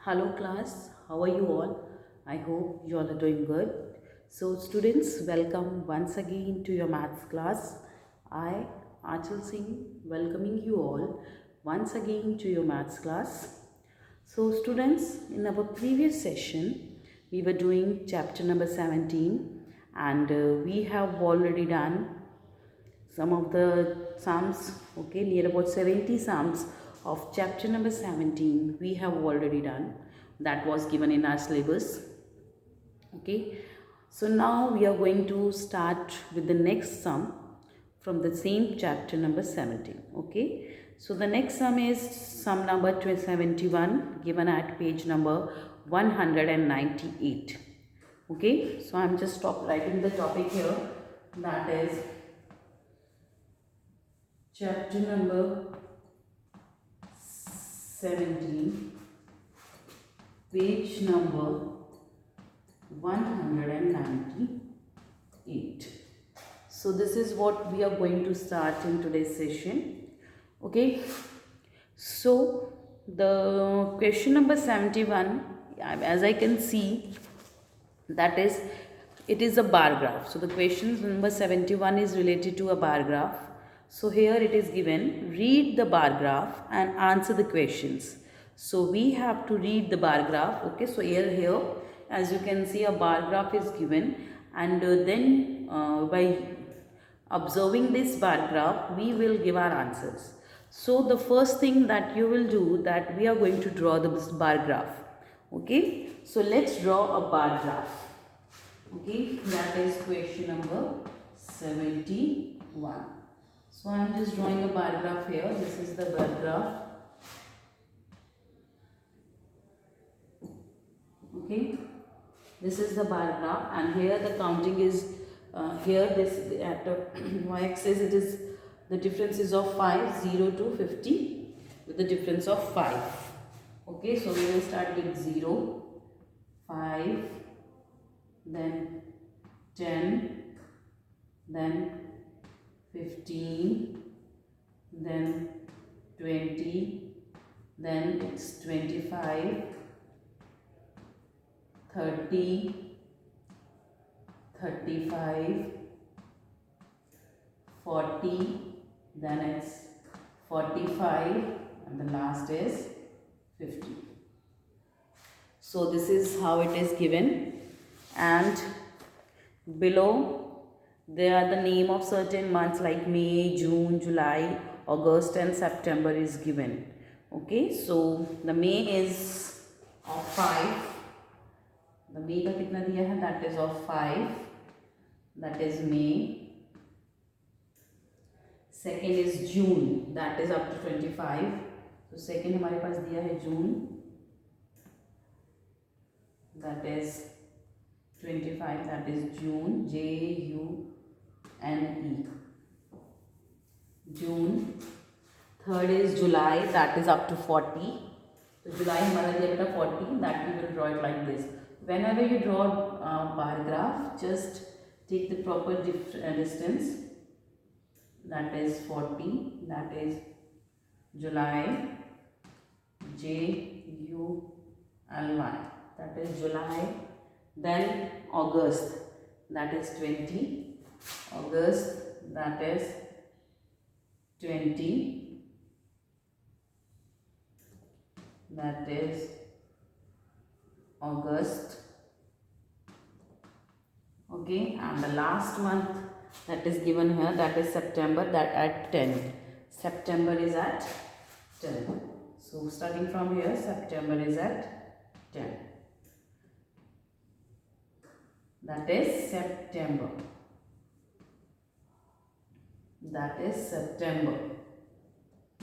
Hello class, how are you all? I hope you all are doing good. So students, welcome once again to your maths class. I, Achal Singh, welcoming you all once again to your maths class. So students, in our previous session, we were doing chapter number 17 and we have already done some of the psalms, okay, near about 70 psalms of chapter number 17 we have already done. That was given in our syllabus, okay. So now we are going to start with the next sum from the same chapter number 17, okay. So the next sum is sum number 71 given at page number 198, okay. So I'm just stop writing the topic here, that is chapter number 17, page number 198. So this is what we are going to start in today's session, okay. So the question number 71, as I can see, that is, it is a bar graph. So the question number 71 is related to a bar graph. So here it is given, read the bar graph and answer the questions. So we have to read the bar graph, okay. So here as you can see, a bar graph is given, and then by observing this bar graph we will give our answers. So the first thing that you will do, that we are going to draw the bar graph, okay. So let's draw a bar graph, okay. That is question number 71. So I am just drawing a bar graph here. This is the bar graph, okay. This is the bar graph, and here the counting is here this at y-axis it is, the difference is of 5, 0 to 50 with the difference of 5, okay. So we will start with 0, 5, then 10, then 15, then 20, then it's 25, 30, 35, 40, then it's 45, and the last is 50. So this is how it is given, and below there are the name of certain months like May, June, July, August and September is given, okay. So the May is of 5, the May का कितना दिया है, that is of 5, that is May. Second is June, that is up to 25. So second हमारे पास दिया है June, that is 25, that is June, June. June. Third is July, that is up to 40. So July हमारा दिया बेटा 40, that we will draw it like this. Whenever you draw a bar graph, just take the proper distance, that is 40, that is July, July, that is July. Then August, that is 20, August, that is 20, that is August, okay. And the last month that is given here, that is September, that at 10. September is at 10. So starting from here, September is at 10. That is September. That is September.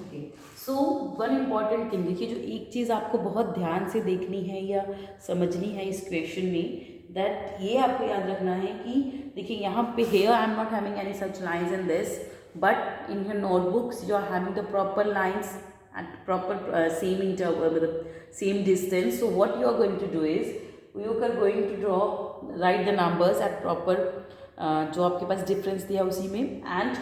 Okay. So one important thing, देखिए जो एक चीज़ आपको बहुत ध्यान से देखनी है या समझनी है इस क्वेश्चन में, दैट ये आपको याद रखना है कि देखिए यहाँ पे here I am not having any such lines in this, but in your notebooks you are having the proper lines at proper same interval मतलब same distance. So what you are going to do is, you are going to draw, right the numbers at proper जो आपके पास difference दिया उसी में, and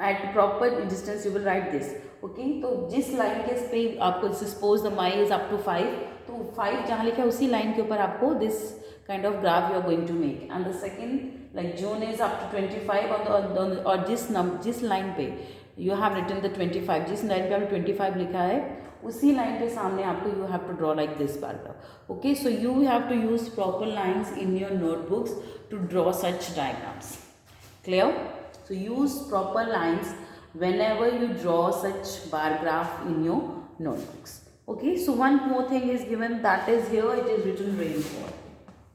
at proper distance you will write this. Okay, तो जिस line के पे आपको suppose the May is up to 5, तो 5 जहाँ लिखा है उसी लाइन के ऊपर आपको this kind of graph you are going to make. And the second like June is up to 25 और जिस लाइन पे यू हैव रिटन द 25, जिस लाइन पे आपने 25 लिखा है उसी लाइन के सामने आपको you have to draw like this paragraph. Okay, so you have to use proper lines in your notebooks to draw such diagrams. Clear? So use proper lines whenever you draw such bar graph in your notebooks. Okay, so one more thing is given, that is here it is written rainfall.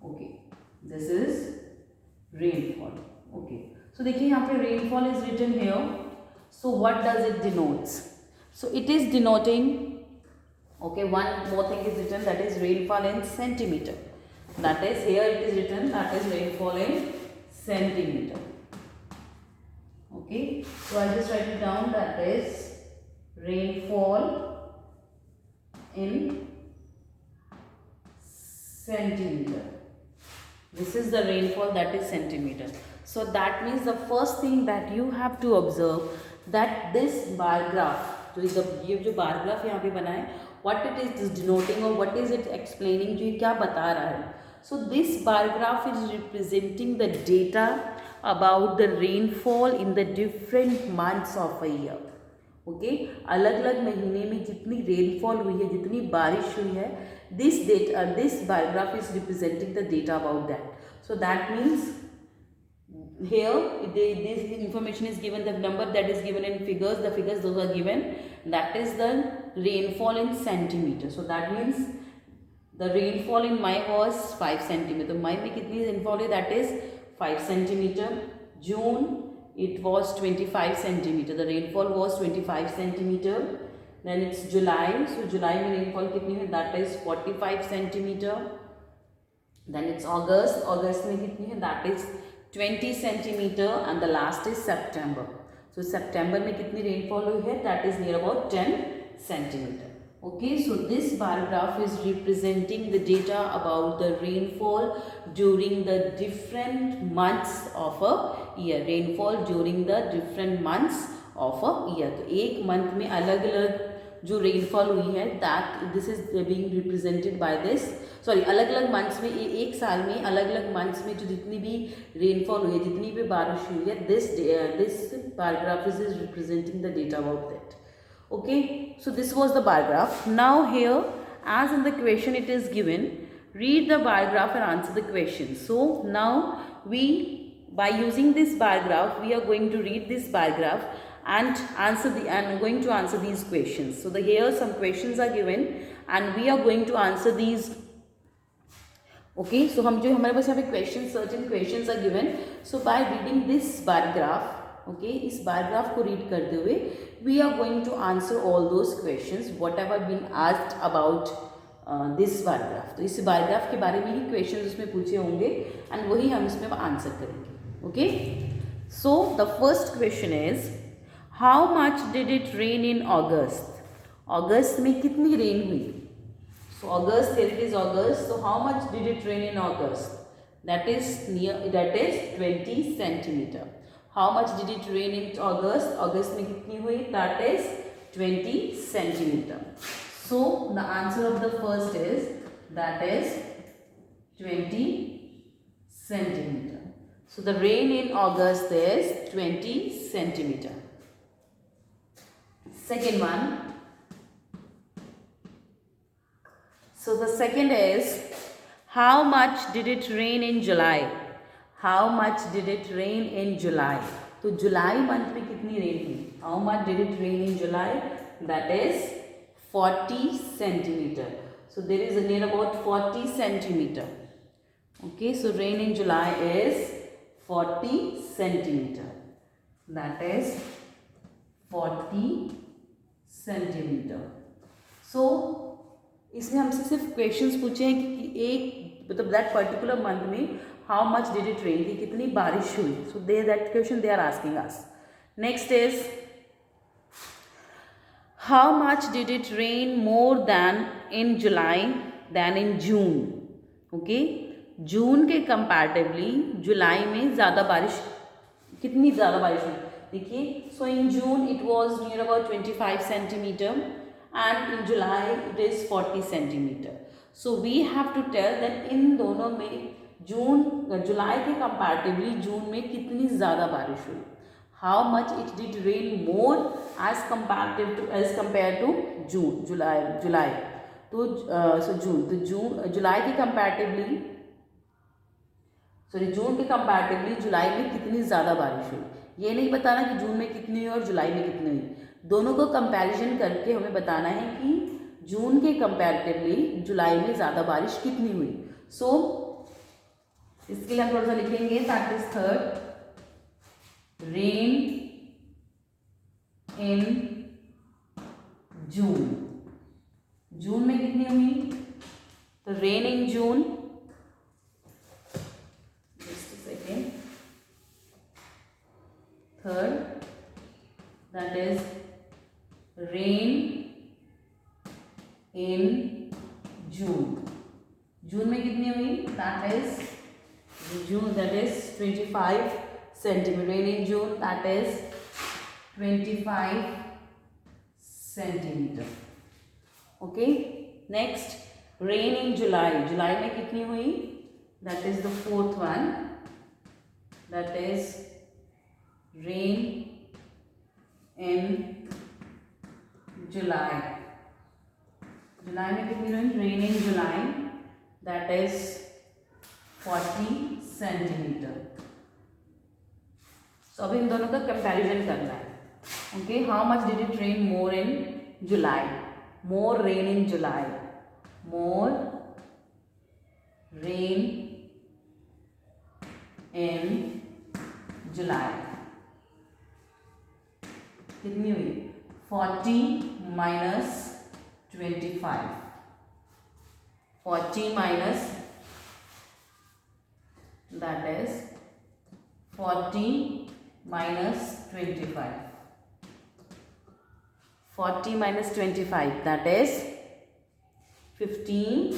Okay, this is rainfall. Okay, so देखिए यहाँ पे rainfall is written here. So what does it denotes? So it is denoting, okay, one more thing is written, that is rainfall in centimeter. That is here it is written, that is rainfall in centimeter. Okay, so I'll just write it down, that is rainfall in centimeter. This is the rainfall, that is centimeter. So that means the first thing that you have to observe, that this bar graph, तो ये जो bar graph यहाँ पे बना है, what it is denoting or what is it explaining, जो ये क्या बता रहा है. So this bar graph is representing the data about the rainfall in the different months of a year. Okay, अलग अलग महीने में जितनी रेनफॉल हुई है, जितनी बारिश हुई है, this bar graph is representing the data about that. So that means here this information is given, the number that is given in figures, the figures those are given, that is the rainfall in centimeter. So that means the rainfall in May was 5 centimeter. तो मई में कितनी rainfall है, that is 5 centimeter. June it was 25 centimeter. The rainfall was 25 centimeter. Then it's July. So July में rainfall कितनी है, that is 45 centimeter. Then it's August. August में कितनी है, that is 20 centimeter. And the last is September. So September में कितनी rainfall हुई है, that is near about 10 centimeter. Okay, so this bar graph is representing the data about the rainfall during the different months of a year. Rainfall during the different months of a year. तो एक month में अलग अलग जो rainfall हुई है, that this is being represented by this. Sorry, अलग अलग months में, एक साल में अलग अलग months में जो जितनी भी rainfall हुई है, जितनी भी बारिश हुई है, this bar graph is representing the data about that. Okay, so this was the bar graph. Now here, as in the question it is given, read the bar graph and answer the question. So now by using this bar graph, we are going to read this bar graph and going to answer these questions. So here some questions are given and we are going to answer these. Okay, so हमारे पास यहाँ पे questions, certain questions are given. So by reading this bar graph, okay, इस bar graph को read करते हुए we are going to answer all those questions whatever been asked about this bar graph. तो इस bar graph के बारे में ही questions उसमें पूछे होंगे and वही हम इसमें आंसर करेंगे. Okay, so the first question is, how much did it rain in August? अगस्त में कितनी रेन हुई? So August, here it is August. So how much did it rain in August? That is 20 centimeter. How much did it rain in August? August में कितनी हुई? That is 20 centimeter. So the answer of the first is, that is 20 centimeter. So the rain in August is 20 centimeter. Second one. So the second is, how much did it rain in July? How much did it rain in July? तो जुलाई month में कितनी rain हुई? How much did it rain in July? That is 40 centimeter. So there is a near about 40 centimeter. Okay, so rain in July is 40 centimeter. That is 40 centimeter. So इसमें हमसे सिर्फ questions पूछे हैं कि एक मतलब दैट पर्टिकुलर मंथ में how much did it rain, की कितनी बारिश हुई. So that question they are asking us. Next is, how much did it rain more than in July than in June. Okay, June के comparatively जुलाई में ज़्यादा बारिश, कितनी ज़्यादा बारिश हुई? देखिए, so in June it was near about 25 centimeter and in July it is 40 centimeter. So we have to tell that इन दोनों में जुलाई के कंपैरेटिवली जून में कितनी ज़्यादा बारिश हुई, how much it did rain more as compared to जुलाई तो जुलाई के कंपैरेटिवली जून के कंपैरेटिवली जुलाई में कितनी ज़्यादा बारिश हुई. ये नहीं बताना कि जून में कितनी हुई और जुलाई में कितनी हुई, दोनों को कंपैरिजन करके हमें बताना है कि जून के कंपैरेटिवली जुलाई में ज़्यादा बारिश कितनी हुई. सो इसके लिए हम थोड़ा सा लिखेंगे, दैट इज थर्ड, रेन इन जून में कितनी हुई, तो rain in June, third, that is rain in जून में कितनी हुई, that is 25 centimeter. Rain in June, that is 25 centimeter. Okay, next rain in July में कितनी हुई, that is the fourth one, that is rain in July में कितनी हुई, rain in July, that is 40 centimeter. So अभी इन दोनों का comparison करना है. Okay, how much did it rain more in July? More rain in July. More rain in July. कितनी हुई, 40 minus 25. 40 minus, that is 40 minus 25. 40 minus 25, that is 15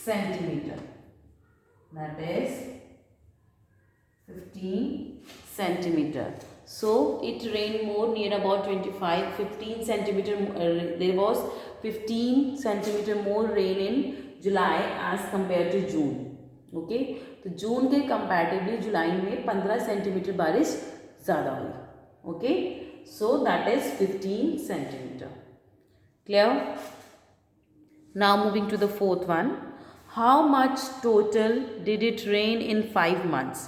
centimeter. That is 15 centimeter. So it rained more, near about 15 centimeter. There was 15 centimeter more rain in July as compared to June. Okay, तो जून के comparatively जुलाई में 15 centimetre बारिश ज़्यादा हुई. Okay, so that is 15 centimetre. Clear? Now moving to the fourth one, how much total did it rain in 5 months.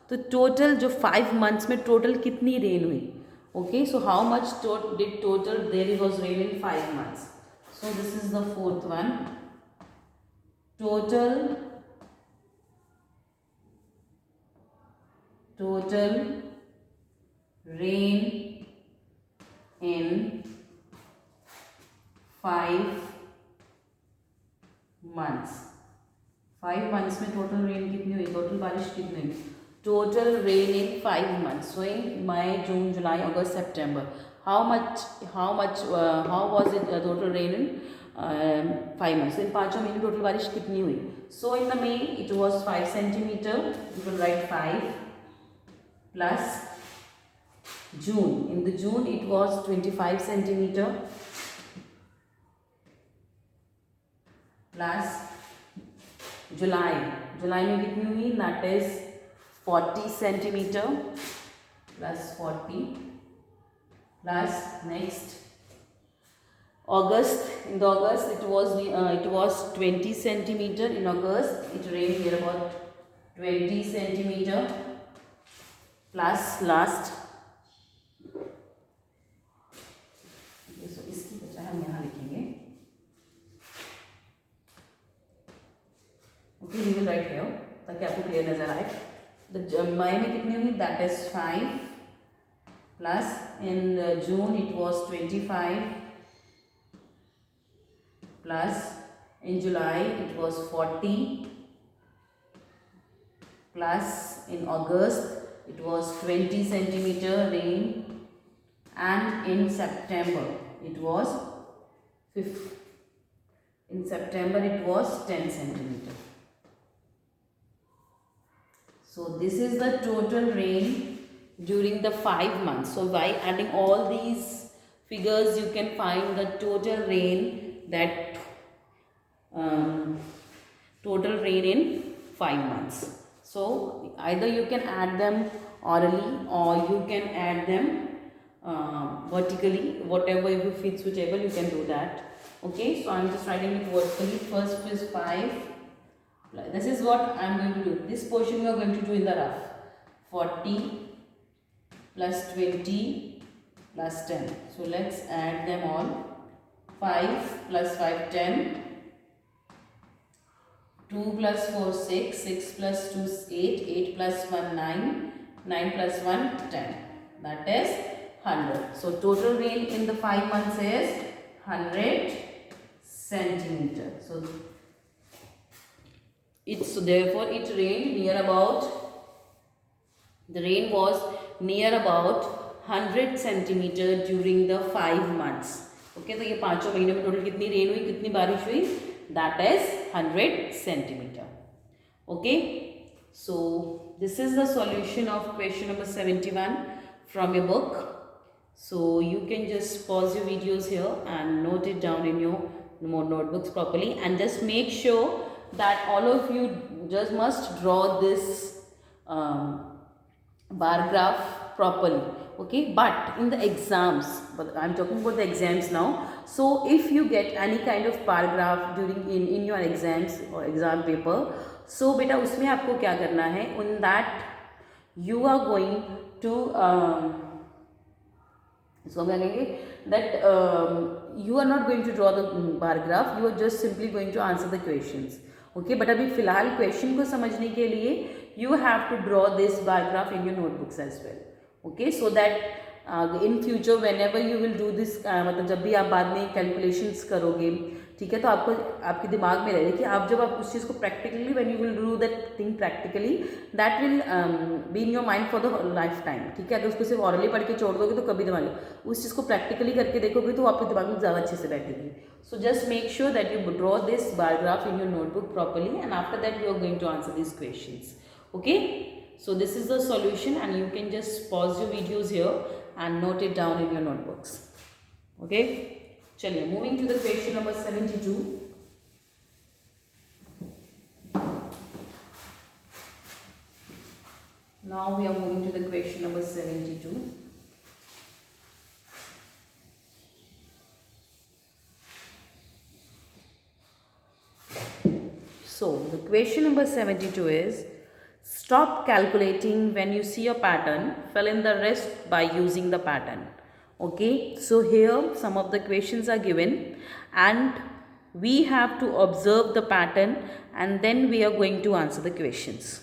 तो total जो 5 months में टोटल कितनी रेन हुई. Okay, so how much did total there was rain in 5 months. So this is the fourth one, total rain in 5 months. 5 months में total rain कितनी हुई, total बारिश कितनी हुई, total rain in 5 months. So in May, June, July, August, September, how was it total rain in 5 months. इन 5 महीने total बारिश कितनी हुई. So in the May it was 5 centimeter. You will write 5 plus June. In the June it was 25 centimeter plus July. July में कितनी हुई, that is 40 centimeter plus 40 plus next August. In the August it was 20 centimeter. In August it rained here about 20 centimeter plus last. So इसकी बजाय हम यहाँ लिखेंगे. Okay, we will write here ताकि आपको क्लियर नजर आए. The मई में कितनी हुई, that is 5 plus in June it was 25 plus in July it was 40 plus in August it was 20 centimeter rain and in September it was 10 centimeter. So this is the total rain during the 5 months. So by adding all these figures, you can find the total rain that total rain in 5 months. So either you can add them orally or you can add them vertically, whatever you feel suitable, you can do that. Okay, so I'm just writing it vertically. First is 5. This is what I'm going to do. This portion we are going to do in the rough. 40 plus 20 plus 10. So let's add them all. 5 plus 5, 10. 2 plus 4, 6. 6 plus 2, 8. 8 plus 1, 9. 9 plus 1, 10. That is 100. So total rain in the 5 months is 100 centimeter. So therefore it rained near about, the rain was near about 100 centimeter during the 5 months. Okay, तो ये 5 महीने में टोटल कितनी rain हुई, कितनी बारिश हुई? That is 100 centimeter. Okay, so this is the solution of question number 71 from your book. So you can just pause your videos here and note it down in your notebooks properly, and just make sure that all of you just must draw this bar graph properly. Okay, but in the exams, but I'm talking about the exams now. So if you get any kind of bar graph during in your exams or exam paper, so beta उसमें आपको क्या करना है? On that you are going to so हम क्या कहेंगे that you are not going to draw the bar graph, you are just simply going to answer the questions. Okay, but अभी फिलहाल क्वेश्चन को समझने के लिए you have to draw this bar graph in your notebooks as well. Okay, so that in future whenever you will do this, मतलब जब भी आप बाद में कैलकुलेशंस करोगे, ठीक है, तो आपको आपके दिमाग में रहे कि आप जब आप उस चीज़ को practically when you will do that thing practically, that will be in your mind for the life time. ठीक है, अगर उसको सिर्फ ऑरली पढ़ के छोड़ दोगे तो कभी दिमाग, उस चीज़ को प्रैक्टिकली करके देखोगे तो आपके दिमाग में ज़्यादा अच्छे से बैठेगी. So just make sure that you draw this bar graph in your notebook properly, and after that you are going to answer this questions. Okay, so this is the solution, and you can just pause your videos here and note it down in your notebooks. Okay, chaliye moving to the question number 72. Now we are moving to the question number 72. So the question number 72 is, stop calculating when you see a pattern, fill in the rest by using the pattern. Okay, so here some of the questions are given and we have to observe the pattern and then we are going to answer the questions.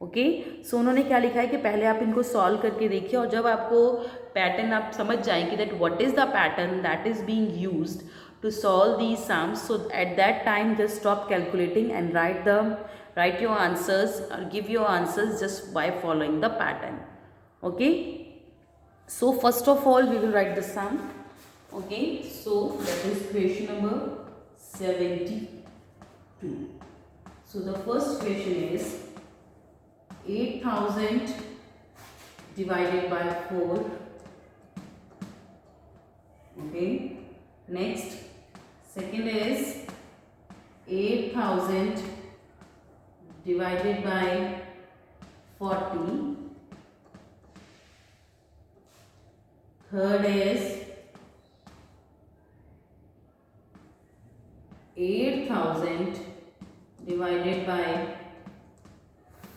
Okay, so उन्होंने क्या लिखा है कि पहले आप इनको solve करके देखिए, और जब आपको पैटर्न आप समझ जाएंगे that what is the pattern that is being used to solve these sums, so at that time just stop calculating and write your answers or give your answers just by following the pattern. Okay, so first of all we will write the sum. Okay, so that is question number 72. So the first question is 8000 divided by 4. Okay, next second is 8000 divided by 40. Third is 8000 divided by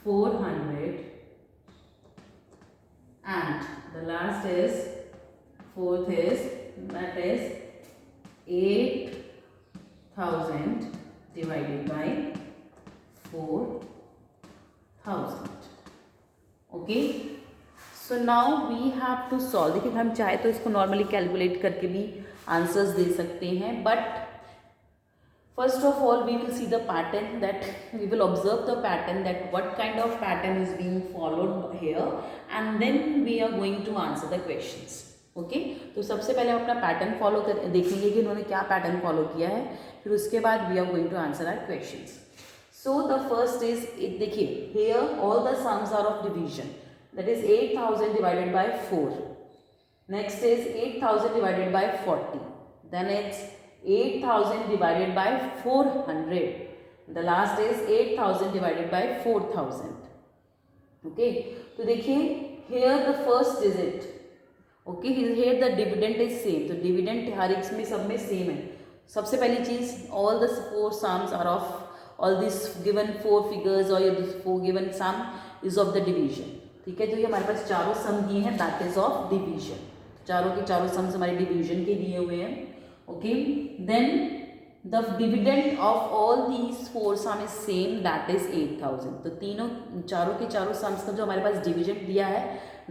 400, and the last is fourth is, that is 8000 divided by 4000. Okay, so now we have to solve. देखिए हम चाहे तो इसको normally calculate करके भी answers दे सकते हैं, but first of all we will see the pattern, that we will observe the pattern, that what kind of pattern is being followed here, and then we are going to answer the questions. Okay, तो सबसे पहले हम अपना pattern follow कर देखेंगे कि उन्होंने क्या पैटर्न फॉलो किया है, फिर उसके बाद we are going to answer our questions. So the first is, देखिए here all the sums are of division. that is 8000 divided by 4. Next is 8000 divided by 40. Then it's 8000 divided by 400. The last is 8000 divided by 4000. Okay, तो देखिए here the first digit. Okay, here the dividend is same. तो dividend हर एक में सब में same है. सबसे पहली चीज, all the four sums are of all these given four figures or this four given sum is of the division. ठीक है, तो ये हमारे पास चारों सम दिए हैं, that is of division. चारों के चारों सम्स हमारे डिवीजन के दिए हुए हैं. Okay, then the dividend of all these four sum is same, that is 8000. तो तीनों चारों के चारों सम्स का जो हमारे पास डिविडेंड दिया है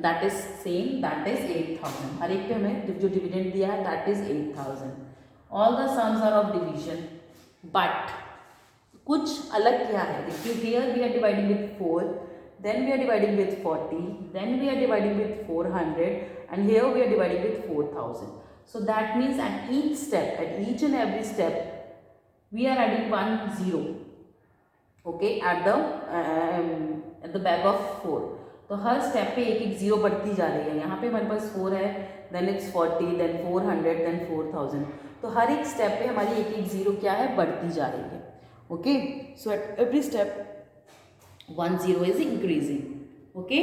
that is same, that is 8000. हर एक पे हमें जो डिविडेंड दिया है that is 8000. All the sums are of division, but कुछ अलग क्या है. देखिए, here we are dividing with 4, then we are dividing with 40, then we are dividing with 400, and here we are dividing with 4000. So that means at each step, at each and every step, we are adding 1 0. Okay, at the back of 4. तो हर step पे एक एक zero बढ़ती जा रही है. यहाँ पे हमारे पास 4 है, then it's 40, then 400, then 4000. तो हर एक स्टेप पे हमारी एक एक जीरो क्या है, बढ़ती जा रही है. Okay, so at every step 1 0 is increasing. Okay,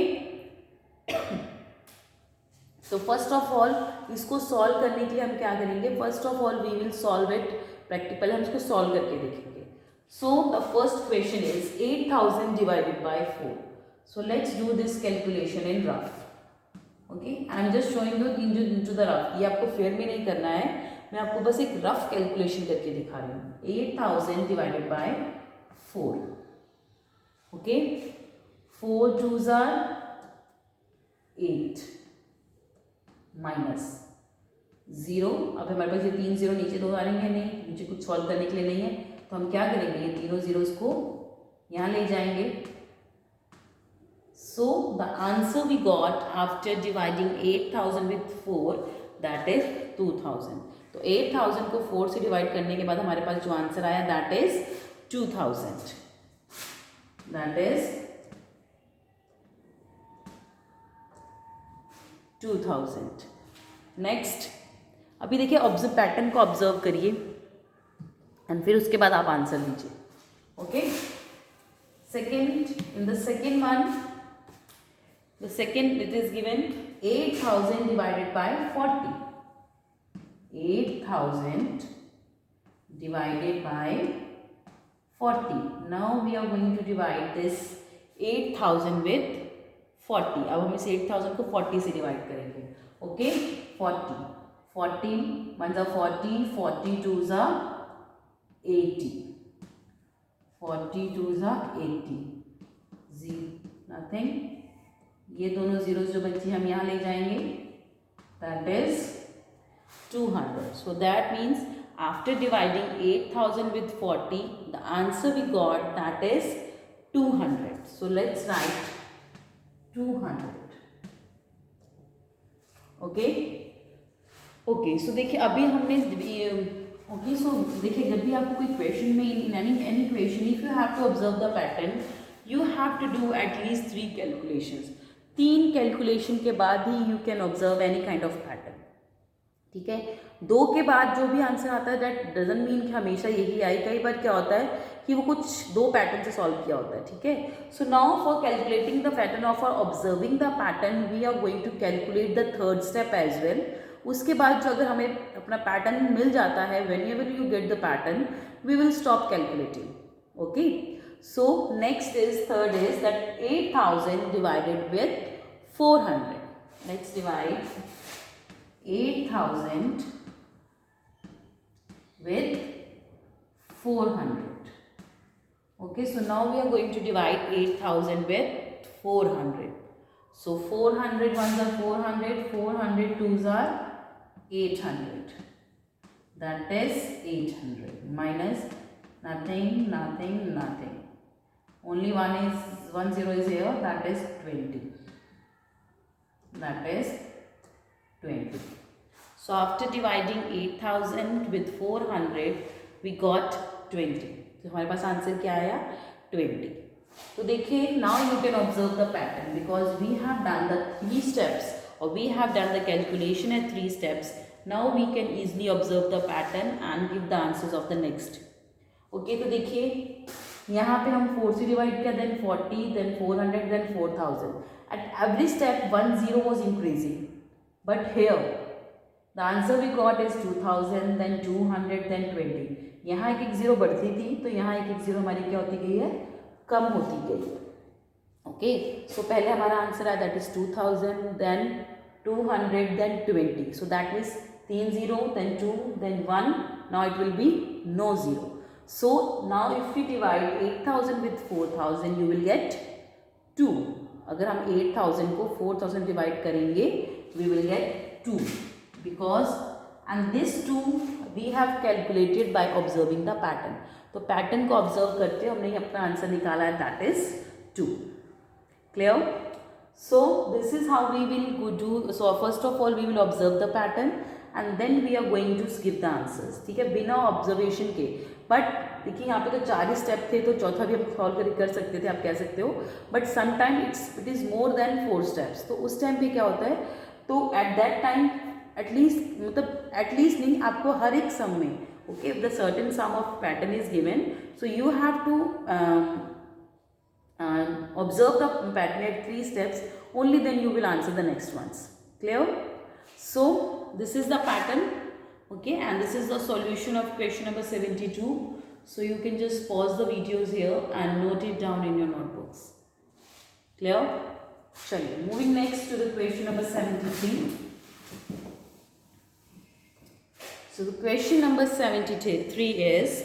so first of all इसको सॉल्व करने के लिए हम क्या करेंगे, first of all we will solve it practical. हम इसको सॉल्व करके देखेंगे. So the first question is 8000 divided by 4. So let's do this calculation in rough. Okay, I am just showing you into the rough. ये आपको fair में नहीं करना है, मैं आपको बस एक रफ कैलकुलेशन करके दिखा रही हूँ. 8000 divided by 4. Okay, 4 2s are 8 minus 0. अब हमारे पास ये 3 0 नीचे दो आ रही है, नहीं नीचे कुछ सॉल्व करने के लिए नहीं है, तो हम क्या करेंगे, ये तीनों जीरोस को यहाँ ले जाएंगे. So the answer we got after dividing 8000 with 4 that is 2000. तो 8000 को 4 से डिवाइड करने के बाद हमारे पास जो आंसर आया that is 2000. That is 2000. Next, अभी देखिए ऑब्जर्व पैटर्न को ऑब्जर्व करिए एंड फिर उसके बाद आप आंसर लीजिए. Okay, second, in the second one, the second it is given 8000 divided bye 40. 8000 divided by 40. Now we are going to divide this 8000 with 40. अब हम इस 8000 को 40 से डिवाइड करेंगे. ओके, 40 1 जा 40, 42 जा 80, 42 जा 80, नथिंग. ये दोनों जीरोस जो बच्चे हम यहाँ ले जाएंगे that is 200. So that means after dividing 8000 with 40, the answer we got that is 200. So let's write 200. Okay. Okay. So देखिए अभी हमने okay. So देखिए जब भी आपको कोई क्वेश्चन में in any question, if you have to observe the pattern, you have to do at least 3 calculations. 3 calculation के बाद ही you can observe any kind of pattern. ठीक है, 2 के बाद जो भी आंसर आता है दैट डजंट मीन कि हमेशा यही आए. कई बार क्या होता है कि वो कुछ 2 पैटर्न से सॉल्व किया होता है. ठीक है, so now for calculating the pattern और for observing the pattern we are going to calculate the third step as well. उसके बाद जो अगर हमें अपना पैटर्न मिल जाता है, whenever you get the pattern we will stop calculating. Okay, so next is third is that 8000 divided with 400. Let's divide 8000 with 400. Okay, so now we are going to divide 8000 with 400. So 400 ones are 400, 400 twos are 800. That is 800 minus nothing, nothing, nothing. Only one zero is here, that is 20. That is 20. So after dividing 8000 with 400 we got 20. तो हमारे पास answer क्या आया 20. तो देखिए, now you can observe the pattern because we have done the 3 steps or we have done the calculation at 3 steps. Now we can easily observe the pattern and give the answers of the next. Okay, तो देखिए यहाँ पे हम 4 से divide किया, then 40, then 400, then 4000. At every step 1 0 was increasing, but here the answer we got is 2000, then 200, then 20. यहाँ एक 0 बढ़ती थी, तो यहाँ एक 0 हमारी क्या होती गई है, कम होती गई. ओके, सो पहले हमारा आंसर आया that is 2000, then 200, then 20. So that means 3 0, then 2, then 1. Now it will be no 0. So now if we divide 8000 with 4000 you will get 2. अगर हम 8000 को 4000 डिवाइड करेंगे we will get 2 because and this 2 we have calculated by observing the pattern. तो pattern को observe करते हुए हमने अपना आंसर निकाला है, that is 2. Clear? So this is how we will do. So first of all we will observe the pattern and then we are going to give the answers. ठीक है, बिना ऑब्जर्वेशन के. बट देखिए यहाँ पे तो 4 ही स्टेप थे, तो चौथा भी हम सॉल्व कर सकते थे, आप कह सकते हो. But sometime it is more than 4 steps. तो उस टाइम पे क्या होता है, तो एट दैट टाइम एटलीस्ट, मतलब एटलीस्ट नहीं, आपको हर एक सम में, okay, if the certain sum of pattern is given, so you have to observe the pattern at 3 steps, only then you will answer the next ones. Clear? So this is the pattern, okay, and this is the solution of question number 72. So you can just pause the videos here and note it down in your notebooks. Clear? Chaliye, moving next to the question number 73. So the question number 73 is,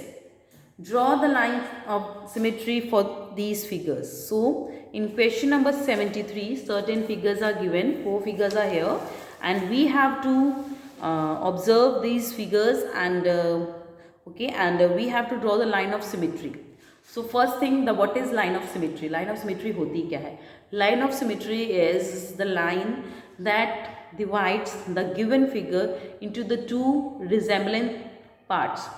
draw the line of symmetry for these figures. So in question number 73, certain figures are given, 4 figures are here, and we have to observe these figures and okay, and we have to draw the line of symmetry. So first thing, what is line of symmetry? Line of symmetry होती क्या है? Line of symmetry is the line that divides the given figure into the 2 resembling parts.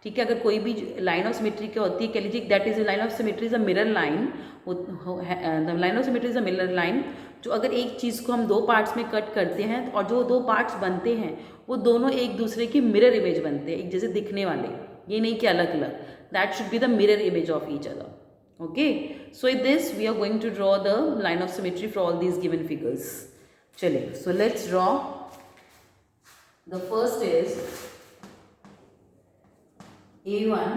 ठीक है, अगर कोई भी line of symmetry क्या होती है, कह लीजिए that is line of symmetry is a mirror line. The line of symmetry is a mirror line, जो अगर एक चीज़ को हम 2 पार्ट्स में कट करते हैं और जो 2 पार्ट्स बनते हैं वो दोनों एक दूसरे की मिरर इमेज बनते हैं, एक जैसे दिखने वाले, ये नहीं कि अलग अलग. That should be the mirror image of each other. Okay, so in this we are going to draw the line of symmetry for all these given figures. चलिए, so let's draw. The first is A1.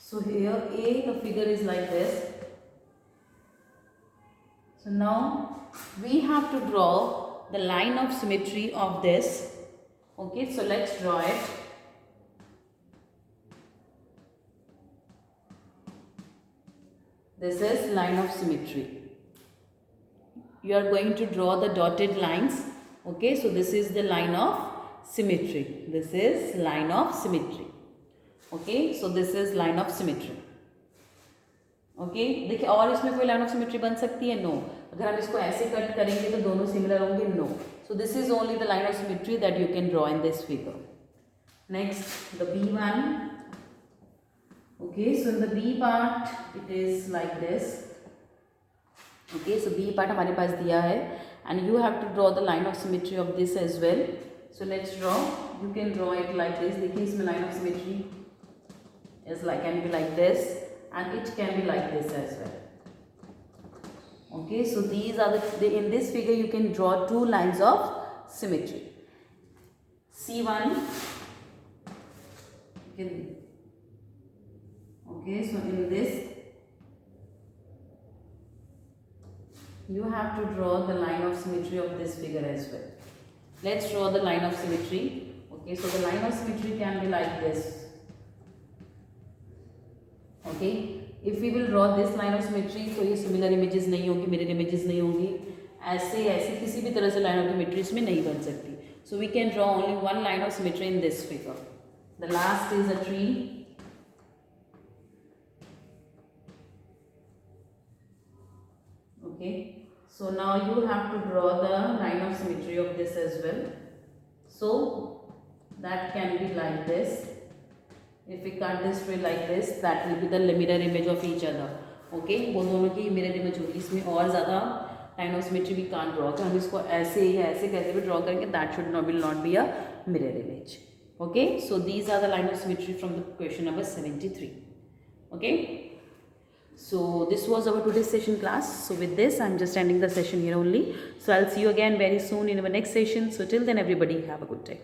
So here A, the figure is like this. So now we have to draw the line of symmetry of this. Okay, so let's draw it. This is line of symmetry. You are going to draw the dotted lines. Okay, so this is the line of symmetry. This is line of symmetry. Okay, so this is line of symmetry. Okay, देखिए और इसमें कोई line of symmetry बन सकती है? No. अगर हम इसको ऐसे कट करेंगे तो दोनों सिमिलर होंगे? No. So this is only the line of symmetry that you can draw in this figure. Next, the B1. Okay, so in the B part it is like this. Okay, so B part हमारे पास दिया है and you have to draw the line of symmetry of this as well. So let's draw. You can draw it like this. देखिए इसमें line of symmetry is like, can be like this and it can be like this as well. Okay, so these are in this figure you can draw 2 lines of symmetry. C1. Okay, so in this you have to draw the line of symmetry of this figure as well. Let's draw the line of symmetry. Okay, so the line of symmetry can be like this. Okay, if we will draw this line of symmetry तो ये similar images नहीं होगी, mirror images नहीं होंगी, ऐसे किसी भी तरह से लाइन ऑफ सिमेट्री इसमें नहीं बन सकती. So we can draw only 1 line of symmetry in this figure. The last is a tree. Okay, so now you have to draw the line of symmetry of this as well. So that can be like this. If we cut this tree like this, that will be the mirror image of each other. Okay, वो दोनों की mirror image होगी, इसमें और ज़्यादा line of symmetry we can't draw, कि हम इसको ऐसे या ऐसे कैसे भी ड्रॉ करेंगे, that should not will not be a mirror image. Okay, so these are the line of symmetry from the question number 73. Okay, so this was our today's session class. So with this I'm just ending the session here only. So I'll see you again very soon in our next session. So till then everybody have a good day.